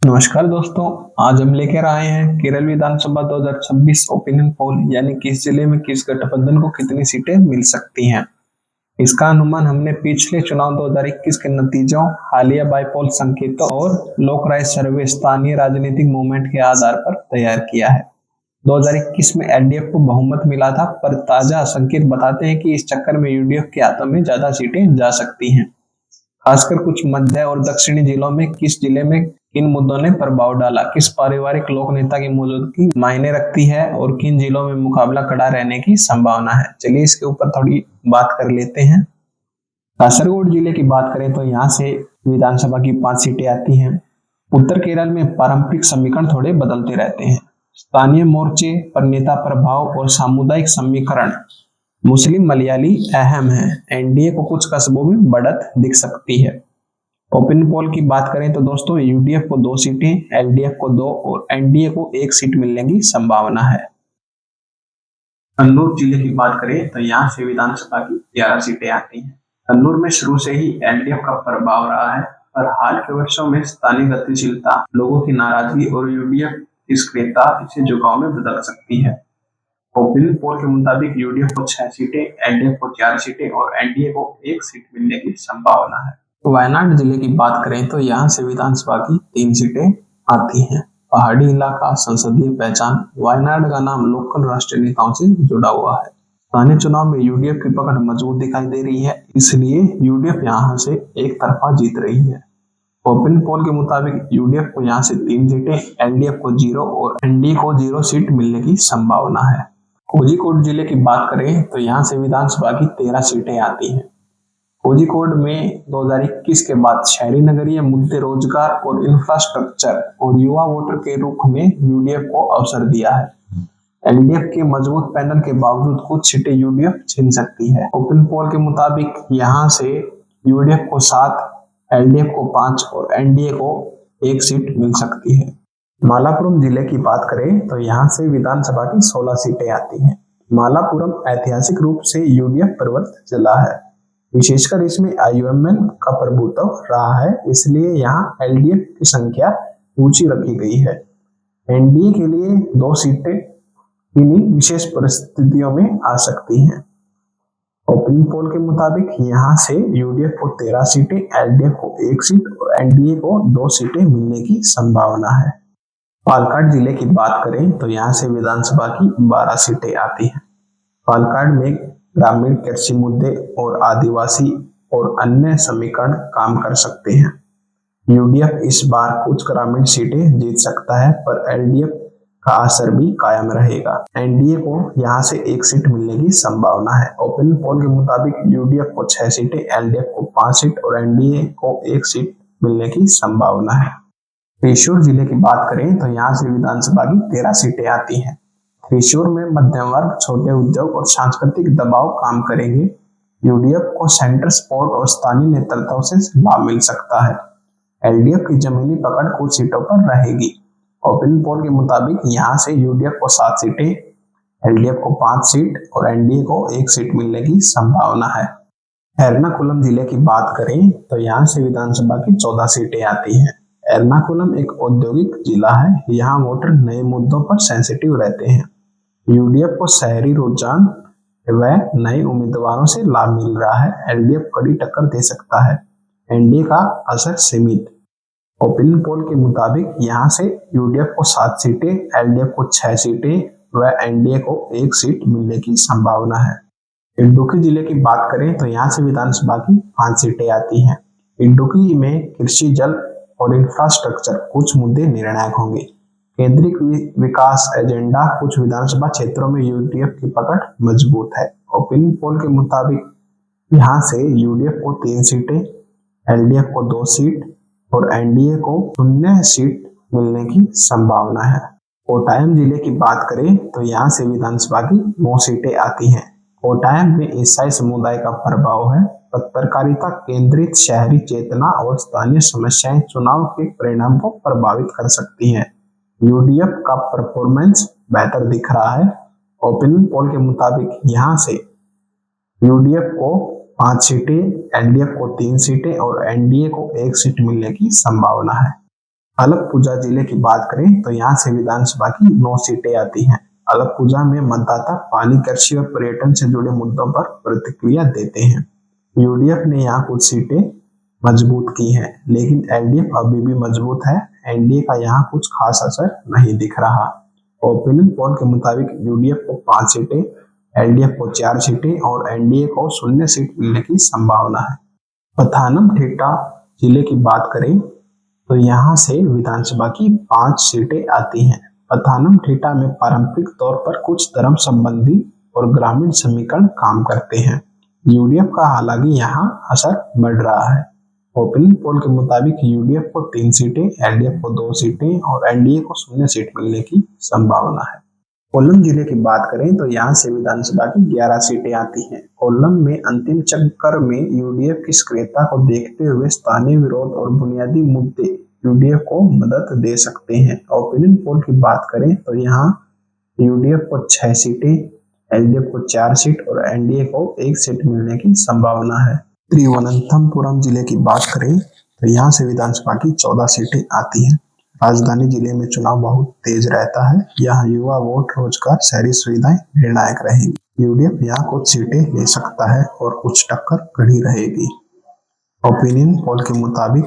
नमस्कार दोस्तों। आज हम लेकर आए हैं केरल विधानसभा 2026 ओपिनियन पोल, यानी किस जिले में किस गठबंधन को कितनी सीटें मिल सकती हैं। इसका अनुमान हमने पिछले चुनाव 2021 के नतीजों, हालिया बाईपोल संकेतों और लोक राय सर्वे स्थानीय राजनीतिक मूवमेंट के आधार पर तैयार किया है। 2021 में एलडीएफ को बहुमत मिला था, पर ताजा संकेत बताते हैं कि इस चक्कर में यूडीएफ के हाथों में ज्यादा सीटें जा सकती हैं। खासकर कुछ मध्य और दक्षिणी जिलों में किस जिले में किन मुद्दों ने प्रभाव डाला, किस पारिवारिक लोक नेता की मौजूदगी मायने रखती है और किन जिलों में मुकाबला कड़ा रहने की संभावना है। चलिए इसके ऊपर थोड़ी बात कर लेते हैं। कासरगोड जिले की बात करें तो यहाँ से विधानसभा की 5 सीटें आती हैं। उत्तर केरल में पारंपरिक समीकरण थोड़े बदलते रहते हैं। स्थानीय मोर्चे पर नेता प्रभाव और सामुदायिक समीकरण मुस्लिम मलयाली अहम है। एनडीए को कुछ कस्बों में बढ़त दिख सकती है। ओपिनियन पोल की बात करें तो दोस्तों यूडीएफ को 2 सीटें, एलडीएफ को 2 और एनडीए को 1 सीट मिलने की संभावना है। कन्नौज जिले की बात करें तो यहाँ से विधानसभा की 11 सीटें आती हैं। कन्नौज में शुरू से ही एलडीएफ का प्रभाव रहा है, पर हाल के वर्षों में स्थानीय गतिशीलता, लोगों की नाराजगी और यूडीएफ की सक्रियता इसे झुकाव में बदल सकती है। ओपिनियन पोल के मुताबिक यूडीएफ को 6 सीटें, एलडीएफ को 4 सीटें और एनडीए को 1 सीट मिलने की संभावना है। वायनाड जिले की बात करें तो यहाँ से विधानसभा की 3 सीटें आती हैं। पहाड़ी इलाका, संसदीय पहचान। वायनाड का नाम लोकल राष्ट्रीय नेताओं से जुड़ा हुआ है। स्थानीय चुनाव में यूडीएफ की पकड़ मजबूत दिखाई दे रही है, इसलिए यूडीएफ यहाँ से एक तरफा जीत रही है। ओपिनियन पोल के मुताबिक यूडीएफ को यहाँ से 3 सीटें, एलडीएफ को 0 और एनडीए को 0 सीट मिलने की संभावना है। कोझिकोड जिले की बात करें तो यहाँ से विधानसभा की 13 सीटें आती हैं। कोझिकोड में 2021 के बाद शहरी नगरीय मुद्दे, रोजगार और इंफ्रास्ट्रक्चर और युवा वोटर के रूप में यूडीएफ को अवसर दिया है। एलडीएफ के मजबूत पैनल के बावजूद कुछ सीटें यूडीएफ छीन सकती है। ओपिनियन पोल के मुताबिक यहाँ से यूडीएफ को 7, एलडीएफ को 5 और एनडीए को 1 सीट मिल सकती है। मालापुरम जिले की बात करें तो यहाँ से विधानसभा की 16 सीटें आती हैं। मालापुरम ऐतिहासिक रूप से यूडीएफ प्रवर्त जिला है, विशेषकर इसमें आईयूएमएल का प्रभुत्व रहा है, इसलिए यहाँ एलडीएफ की संख्या ऊंची रखी गई है। एनडीए के लिए 2 सीटें इन्हीं विशेष परिस्थितियों में आ सकती हैं। ओपिनियन पोल के मुताबिक यहाँ से यूडीएफ को 13 सीटें, एलडीएफ को 1 सीट और एनडीए को 2 सीटें मिलने की संभावना है। पालक्काड जिले की बात करें तो यहाँ से विधानसभा की 12 सीटें आती हैं। पालक्काड में ग्रामीण कृषि मुद्दे और आदिवासी और अन्य समीकरण काम कर सकते हैं। यूडीएफ इस बार कुछ ग्रामीण सीटें जीत सकता है, पर एलडीएफ का असर भी कायम रहेगा। एनडीए को यहाँ से 1 सीट मिलने की संभावना है। ओपिनियन पोल के मुताबिक यूडीएफ को 6 सीटें, एलडीएफ को 5 सीट और एनडीए को 1 सीट मिलने की संभावना है। त्रिशूर जिले की बात करें तो यहाँ से विधानसभा की 13 सीटें आती हैं। त्रिशूर में मध्यम वर्ग, छोटे उद्योग और सांस्कृतिक दबाव काम करेंगे। यूडीएफ को सेंटर सपोर्ट और स्थानीय नेतृत्व से लाभ मिल सकता है। एलडीएफ की जमीनी पकड़ कुछ सीटों पर रहेगी। ओपिनियन पोल के मुताबिक यहाँ से यूडीएफ को 7 सीटें, एलडीएफ को 5 सीट और एनडीए को 1 सीट मिलने की संभावना है। एर्नाकुलम जिले की बात करें तो यहाँ से विधानसभा की 14 सीटें आती हैं। एर्नाकुलम एक औद्योगिक जिला है, यहाँ वोटर नए मुद्दों पर सेंसिटिव रहते हैं। यूडीएफ को शहरी रुझान व नए उम्मीदवारों से लाभ मिल रहा है। एलडीएफ कड़ी टक्कर दे सकता है, एनडीए का असर सीमित। ओपिनियन पोल के मुताबिक यहाँ से यूडीएफ को 7 सीटें, एलडीएफ को 6 सीटें व एनडीए को 1 सीट मिलने की संभावना है। इडुक्की जिले की बात करें तो यहाँ से विधानसभा की 5 सीटें आती हैं। इडुक्की में कृषि, जल और इंफ्रास्ट्रक्चर कुछ मुद्दे निर्णायक होंगे। केंद्रीय विकास एजेंडा कुछ विधानसभा क्षेत्रों में यूडीएफ की पकड़ मजबूत है। ओपिनियन पोल के मुताबिक यहाँ से यूडीएफ को 3 सीटें, एलडीएफ को 2 सीट और एनडीए को 0 सीट मिलने की संभावना है। कोटायम जिले की बात करें तो यहाँ से विधानसभा की 9 सीटें आती हैं। कोटायम में ईसाई समुदाय का प्रभाव है। पत्रकारिता केंद्रित शहरी चेतना और स्थानीय समस्याएं चुनाव के परिणाम को प्रभावित कर सकती हैं। यूडीएफ का परफॉर्मेंस बेहतर दिख रहा है। ओपिनियन पोल के मुताबिक यहाँ से यूडीएफ को 5 सीटें, एलडीएफ को 3 सीटें और एनडीए को 1 सीट मिलने की संभावना है। अलकपुजा जिले की बात करें तो यहाँ से विधानसभा की 9 सीटें आती हैं। अलकपुजा में मतदाता पानी, कृषि और पर्यटन से जुड़े मुद्दों पर प्रतिक्रिया देते हैं। यूडीएफ ने यहाँ कुछ सीटें मजबूत की हैं, लेकिन एलडीएफ अभी भी मजबूत है। एनडीए का यहाँ कुछ खास असर नहीं दिख रहा। ओपिनियन पोल के मुताबिक यूडीएफ को 5 सीटें, एलडीएफ को 4 सीटें और एनडीए को 0 सीट मिलने की संभावना है। पथानमथिट्टा जिले की बात करें तो यहाँ से विधानसभा की 5 सीटें आती हैं। पथानमथिट्टा में पारंपरिक तौर पर कुछ धर्म संबंधी और ग्रामीण समीकरण काम करते हैं। यूडीएफ का हालांकि यहाँ असर बढ़ रहा है। ओपिनियन पोल के मुताबिक यूडीएफ को 3 सीटें, एलडीएफ को 2 सीटें और एनडीए को 0 सीट मिलने की संभावना है। कोल्लम जिले की बात करें तो यहाँ से विधानसभा की 11 सीटें आती हैं। कोल्लम में अंतिम चक्कर में यूडीएफ की सक्रियता को देखते हुए स्थानीय विरोध और बुनियादी मुद्दे यूडीएफ को मदद दे सकते हैं। ओपिनियन पोल की बात करें तो यहाँ यूडीएफ को 6 सीटें, एलडीएफ को 4 सीट और एनडीए को 1 सीट मिलने की संभावना है। तिरुवनंतपुरम जिले की बात करें तो यहाँ से विधानसभा की 14 सीटें आती हैं। राजधानी जिले में चुनाव बहुत तेज रहता है। यहाँ युवा वोट, रोजगार, शहरी सुविधाएं निर्णायक रहेगी। यूडीएफ यहाँ कुछ सीटें ले सकता है और कुछ टक्कर कड़ी रहेगी। ओपिनियन पोल के मुताबिक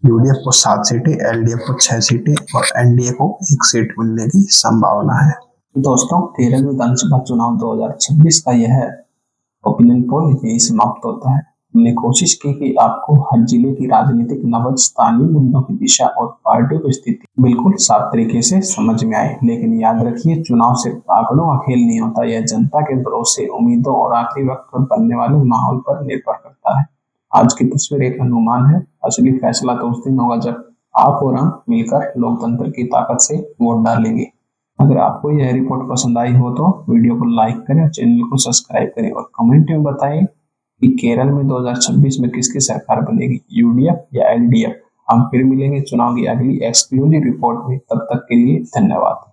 यूडीएफ को 7 सीटें, एलडीएफ को 6 सीटें और एनडीए को 1 सीट मिलने की संभावना है। दोस्तों, 13 विधानसभा चुनाव 2026 का यह ओपिनियन पोल यही समाप्त होता है। हमने कोशिश की कि आपको हर जिले की राजनीतिक नब्ज, स्थानीय मुद्दों की दिशा और पार्टियों की स्थिति बिल्कुल साफ तरीके से समझ में आए। लेकिन याद रखिए, चुनाव सिर्फ आंकड़ों का खेल नहीं होता। यह जनता के भरोसे, उम्मीदों और आखिरी वक्त पर बनने वाले माहौल पर निर्भर करता है। आज की तस्वीर एक अनुमान है, असली फैसला तो उस दिन होगा जब आप और हम मिलकर लोकतंत्र की ताकत से वोट डालेंगे। अगर आपको यह रिपोर्ट पसंद आई हो तो वीडियो को लाइक करें, चैनल को सब्सक्राइब करें और कमेंट में बताएं कि केरल में 2026 में किसकी सरकार बनेगी, यूडीएफ या एलडीएफ। हम फिर मिलेंगे चुनाव की अगली एक्सक्लूसिव रिपोर्ट में। तब तक के लिए धन्यवाद।